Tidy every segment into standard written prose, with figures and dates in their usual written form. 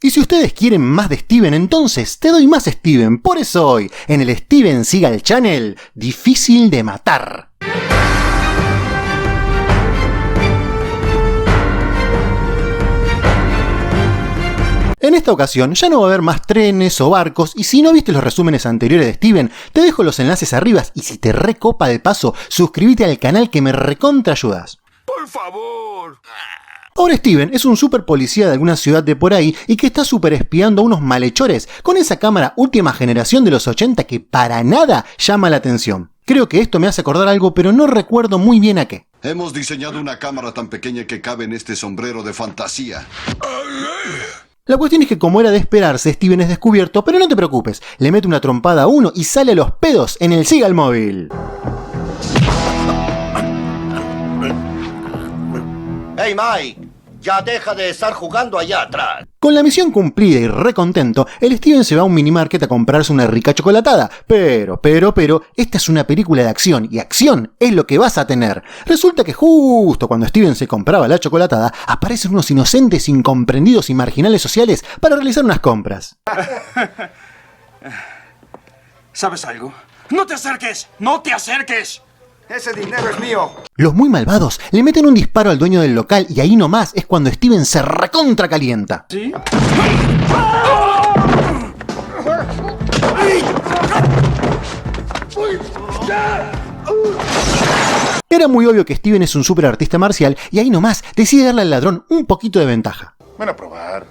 Y si ustedes quieren más de Steven, entonces te doy más Steven. Por eso hoy, en el Steven Seagal Channel, Difícil de matar. En esta ocasión ya no va a haber más trenes o barcos, y si no viste los resúmenes anteriores de Steven, te dejo los enlaces arriba, y si te recopa de paso, suscríbete al canal que me recontra ayudas. ¡Por favor! Ahora Steven es un super policía de alguna ciudad de por ahí y que está super espiando a unos malhechores con esa cámara última generación de los 80 que para nada llama la atención. Creo que esto me hace acordar algo, pero no recuerdo muy bien a qué. Hemos diseñado una cámara tan pequeña que cabe en este sombrero de fantasía. La cuestión es que, como era de esperarse, Steven es descubierto, pero no te preocupes, le mete una trompada a uno y sale a los pedos en el Seagal móvil. ¡Hey, Mike! Ya deja de estar jugando allá atrás. Con la misión cumplida y recontento, el Steven se va a un minimarket a comprarse una rica chocolatada. Pero, esta es una película de acción, y acción es lo que vas a tener. Resulta que justo cuando Steven se compraba la chocolatada, aparecen unos inocentes, incomprendidos y marginales sociales para realizar unas compras. ¿Sabes algo? ¡No te acerques! ¡No te acerques! ¡Ese dinero es mío! Los muy malvados le meten un disparo al dueño del local y ahí nomás es cuando Steven se recontra calienta. ¿Sí? Era muy obvio que Steven es un super artista marcial y ahí nomás decide darle al ladrón un poquito de ventaja. Ven a probar.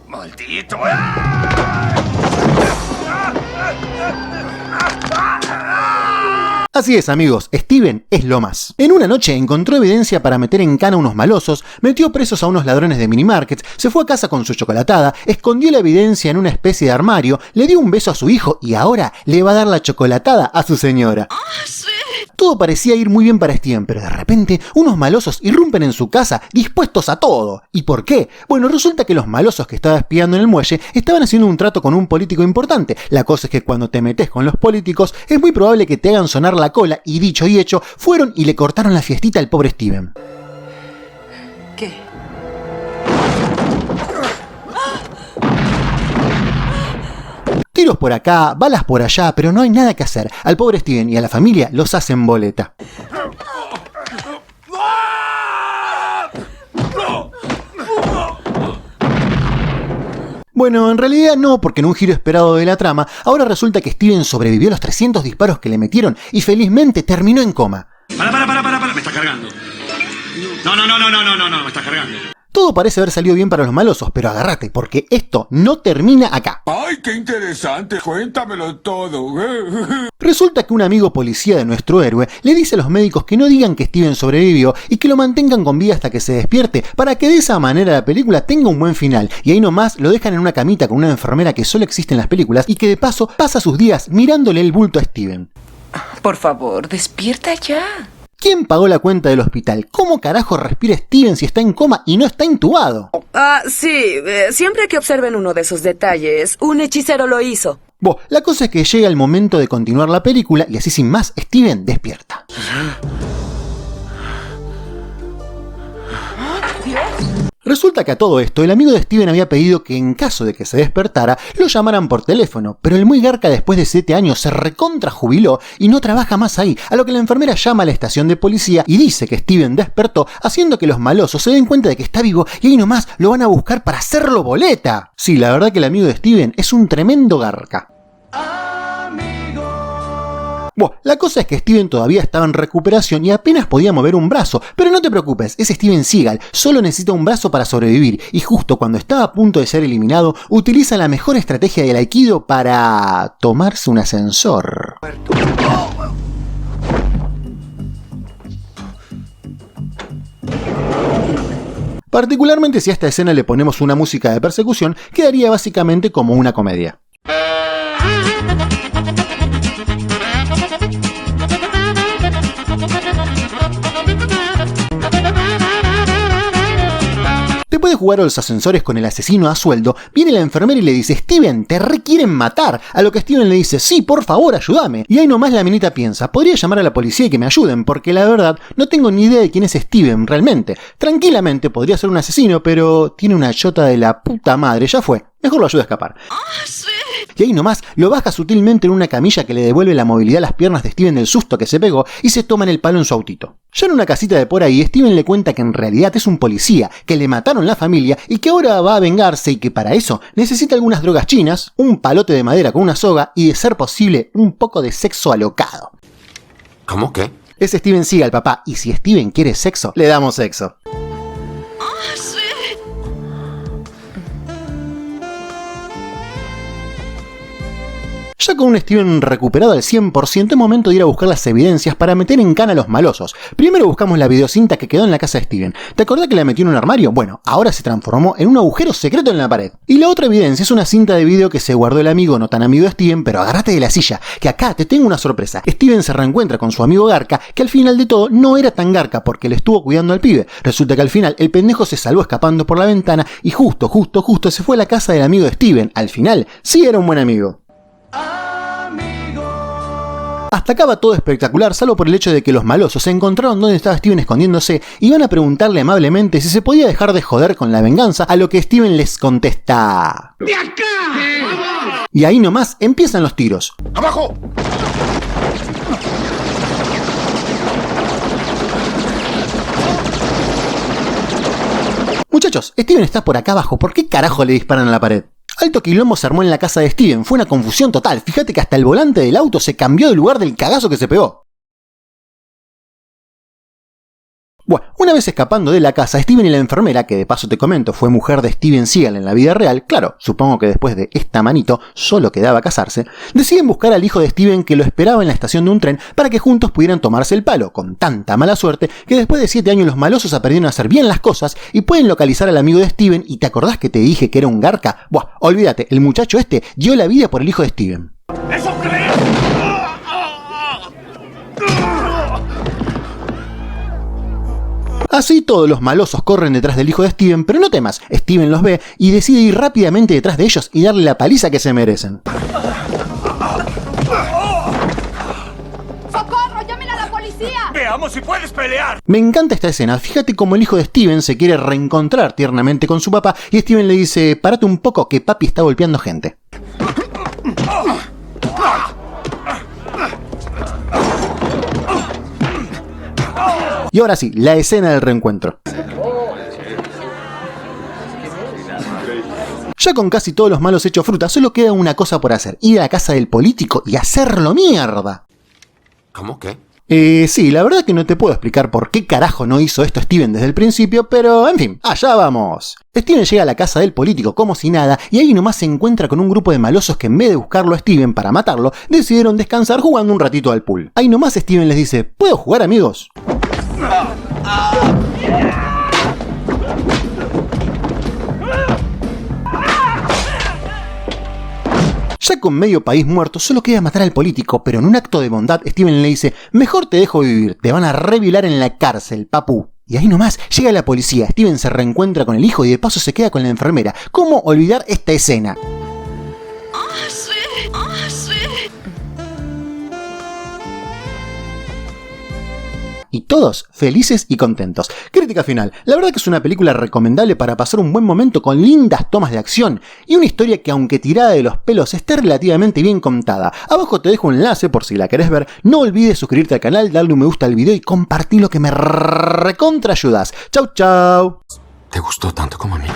¡Maldito! Así es, amigos, Steven es lo más. En una noche encontró evidencia para meter en cana a unos malosos, metió presos a unos ladrones de minimarkets, se fue a casa con su chocolatada, escondió la evidencia en una especie de armario, le dio un beso a su hijo y ahora le va a dar la chocolatada a su señora. Todo parecía ir muy bien para Steven, pero de repente unos malosos irrumpen en su casa dispuestos a todo. ¿Y por qué? Bueno, resulta que los malosos que estaba espiando en el muelle estaban haciendo un trato con un político importante. La cosa es que cuando te metes con los políticos es muy probable que te hagan sonar la cola, y dicho y hecho, fueron y le cortaron la fiestita al pobre Steven. ¿Qué? Tiros por acá, balas por allá, pero no hay nada que hacer. Al pobre Steven y a la familia los hacen boleta. Bueno, en realidad no, porque en un giro esperado de la trama, ahora resulta que Steven sobrevivió a los 300 disparos que le metieron y felizmente terminó en coma. Para, me está cargando. No, me está cargando. Todo parece haber salido bien para los malosos, pero agárrate, porque esto no termina acá. ¡Ay, qué interesante! Cuéntamelo todo. Resulta que un amigo policía de nuestro héroe le dice a los médicos que no digan que Steven sobrevivió y que lo mantengan con vida hasta que se despierte, para que de esa manera la película tenga un buen final, y ahí nomás lo dejan en una camita con una enfermera que solo existe en las películas y que de paso pasa sus días mirándole el bulto a Steven. Por favor, despierta ya. ¿Quién pagó la cuenta del hospital? ¿Cómo carajo respira Steven si está en coma y no está intubado? Sí, siempre que observen uno de esos detalles, un hechicero lo hizo. La cosa es que llega el momento de continuar la película y así sin más, Steven despierta. Resulta que a todo esto, el amigo de Steven había pedido que en caso de que se despertara, lo llamaran por teléfono, pero el muy garca después de 7 años se recontra jubiló y no trabaja más ahí, a lo que la enfermera llama a la estación de policía y dice que Steven despertó, haciendo que los malosos se den cuenta de que está vivo y ahí nomás lo van a buscar para hacerlo boleta. Sí, la verdad que el amigo de Steven es un tremendo garca. La cosa es que Steven todavía estaba en recuperación y apenas podía mover un brazo, pero no te preocupes, es Steven Seagal, solo necesita un brazo para sobrevivir, y justo cuando estaba a punto de ser eliminado, utiliza la mejor estrategia del Aikido para tomarse un ascensor. Particularmente si a esta escena le ponemos una música de persecución, quedaría básicamente como una comedia. Te Después de jugar a los ascensores con el asesino a sueldo, viene la enfermera y le dice: Steven, te requieren matar. A lo que Steven le dice: sí, por favor, ayúdame. Y ahí nomás la minita piensa: podría llamar a la policía y que me ayuden, porque la verdad no tengo ni idea de quién es Steven realmente. Tranquilamente podría ser un asesino, pero tiene una chota de la puta madre, ya fue. Mejor lo ayuda a escapar. Y ahí nomás lo baja sutilmente en una camilla que le devuelve la movilidad a las piernas de Steven del susto que se pegó y se toman el palo en su autito. Ya en una casita de por ahí, Steven le cuenta que en realidad es un policía, que le mataron la familia y que ahora va a vengarse y que para eso necesita algunas drogas chinas, un palote de madera con una soga y, de ser posible, un poco de sexo alocado. ¿Cómo qué? Es Steven Seagal, papá, y si Steven quiere sexo, le damos sexo. Ya con un Steven recuperado al 100%, es momento de ir a buscar las evidencias para meter en cana a los malosos. Primero buscamos la videocinta que quedó en la casa de Steven. ¿Te acordás que la metió en un armario? Bueno, ahora se transformó en un agujero secreto en la pared. Y la otra evidencia es una cinta de video que se guardó el amigo no tan amigo de Steven, pero agárrate de la silla, que acá te tengo una sorpresa. Steven se reencuentra con su amigo Garca, que al final de todo no era tan Garca porque le estuvo cuidando al pibe. Resulta que al final el pendejo se salvó escapando por la ventana y justo se fue a la casa del amigo de Steven. Al final, sí era un buen amigo. Hasta acá va todo espectacular, salvo por el hecho de que los malosos se encontraron donde estaba Steven escondiéndose y van a preguntarle amablemente si se podía dejar de joder con la venganza, a lo que Steven les contesta: ¡de acá! Y ahí nomás empiezan los tiros. ¡Abajo! Muchachos, Steven está por acá abajo, ¿por qué carajo le disparan a la pared? Alto quilombo se armó en la casa de Steven, fue una confusión total, fíjate que hasta el volante del auto se cambió de lugar del cagazo que se pegó. Bueno, una vez escapando de la casa, Steven y la enfermera, que de paso te comento fue mujer de Steven Seagal en la vida real, claro, supongo que después de esta manito solo quedaba casarse, deciden buscar al hijo de Steven que lo esperaba en la estación de un tren para que juntos pudieran tomarse el palo, con tanta mala suerte que después de 7 años los malosos aprendieron a hacer bien las cosas y pueden localizar al amigo de Steven. ¿Y te acordás que te dije que era un garca? Buah, olvídate, el muchacho este dio la vida por el hijo de Steven. ¿Eso crees? Así todos los malosos corren detrás del hijo de Steven, pero no temas, Steven los ve y decide ir rápidamente detrás de ellos y darle la paliza que se merecen. ¡Socorro! ¡Llamen a la policía! Veamos si puedes pelear. Me encanta esta escena, fíjate cómo el hijo de Steven se quiere reencontrar tiernamente con su papá y Steven le dice: párate un poco que papi está golpeando gente. Y ahora sí, la escena del reencuentro. Ya con casi todos los malos hechos fruta, solo queda una cosa por hacer: ir a la casa del político y hacerlo mierda. ¿Cómo qué? Sí, la verdad que no te puedo explicar por qué carajo no hizo esto Steven desde el principio, pero en fin, allá vamos. Steven llega a la casa del político como si nada y ahí nomás se encuentra con un grupo de malosos que en vez de buscarlo a Steven para matarlo, decidieron descansar jugando un ratito al pool. Ahí nomás Steven les dice: ¿puedo jugar, amigos? Ya con medio país muerto, solo queda matar al político, pero en un acto de bondad, Steven le dice: mejor te dejo vivir, te van a reviolar en la cárcel, papu. Y ahí nomás llega la policía, Steven se reencuentra con el hijo y de paso se queda con la enfermera. ¿Cómo olvidar esta escena? Y todos felices y contentos. Crítica final: la verdad que es una película recomendable para pasar un buen momento con lindas tomas de acción y una historia que, aunque tirada de los pelos, está relativamente bien contada. Abajo te dejo un enlace por si la querés ver. No olvides suscribirte al canal, darle un me gusta al video y compartirlo, que me recontra ayudas. Chau chau. ¿Te gustó tanto como a mí?